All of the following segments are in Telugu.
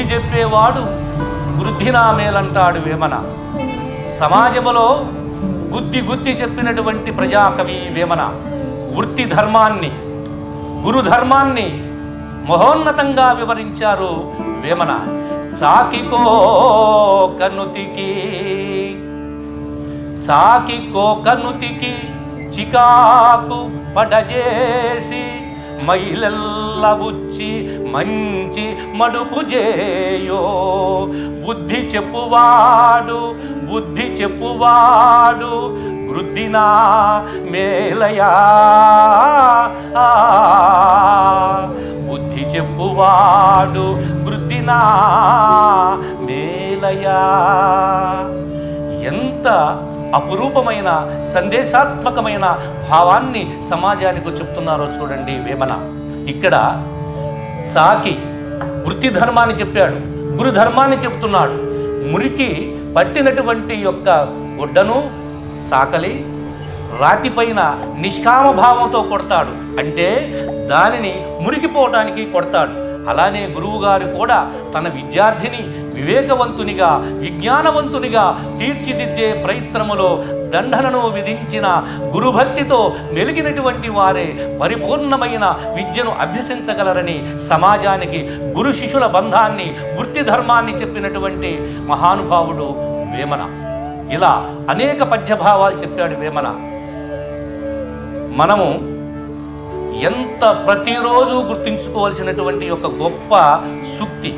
బుద్ధి చెప్పేవాడు వృద్ధి నా మేలంటాడు వేమన. సమాజములో బుద్ధి చెప్పినటువంటి ప్రజాకవి వేమన. వృత్తి ధర్మాన్ని, గురుధర్మాన్ని మహోన్నతంగా వివరించారు వేమన. చాకికో కనుతికి చికాకు పడజేసి మైలెల్ల బుచ్చి మంచి మడుపు చేయో. బుద్ధి చెప్పువాడు వృద్ధినా మేలయా. బుద్ధి చెప్పువాడు వృద్ధినా మేలయా. ఎంత అపురూపమైన సందేశాత్మకమైన భావాన్ని సమాజానికి చెప్తున్నారో చూడండి వేమన. ఇక్కడ సాకి వృత్తి ధర్మాన్ని చెప్పాడు, గురు ధర్మాన్ని చెప్తున్నాడు. మురికి పట్టినటువంటి యొక్క గుడ్డను చాకలి రాతిపైన నిష్కామ భావంతో కొడతాడు, అంటే దానిని మురికిపోవటానికి కొడతాడు. అలానే గురువుగారు కూడా తన విద్యార్థిని వివేకవంతునిగా, విజ్ఞానవంతునిగా తీర్చిదిద్దే ప్రయత్నములో దండనను విధించిన గురుభక్తితో మెలిగినటువంటి వారే పరిపూర్ణమైన విద్యను అభ్యసించగలరని సమాజానికి గురు శిష్యుల బంధాన్ని, వృత్తి ధర్మాన్ని చెప్పినటువంటి మహానుభావుడు వేమన. ఇలా అనేక పద్యభావాలు చెప్పాడు వేమన. మనము ఎంత ప్రతిరోజు గుర్తించుకోవాల్సినటువంటి ఒక గొప్ప సూక్తి.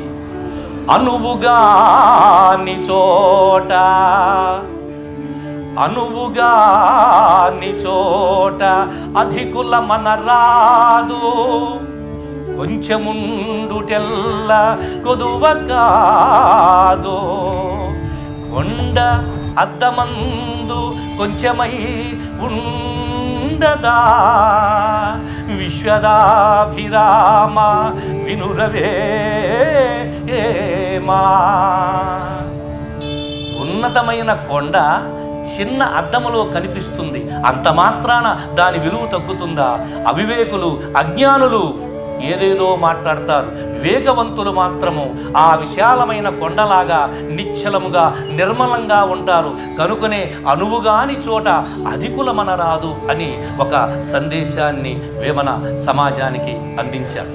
అనువుగాని చోట అధికుల మనరాదు, కొంచెముండుటెల్ల కొదువ కాదు. కొండ అద్దమందు కొంచెమై ఉండదా, విశ్వదాభిరామ వినురవేమా. ఉన్నతమైన కొండ చిన్న అద్దములో కనిపిస్తుంది, అంత మాత్రాన దాని విలువ తగ్గుతుందా? అవివేకులు, అజ్ఞానులు ఏదేదో మాట్లాడతారు. వివేకవంతులు మాత్రము ఆ విశాలమైన కొండలాగా నిశ్చలముగా, నిర్మలంగా ఉంటారు. కనుకనే అనువుగాని చోట అధికుల మనరాదు అని ఒక సందేశాన్ని వేమన సమాజానికి అందించారు.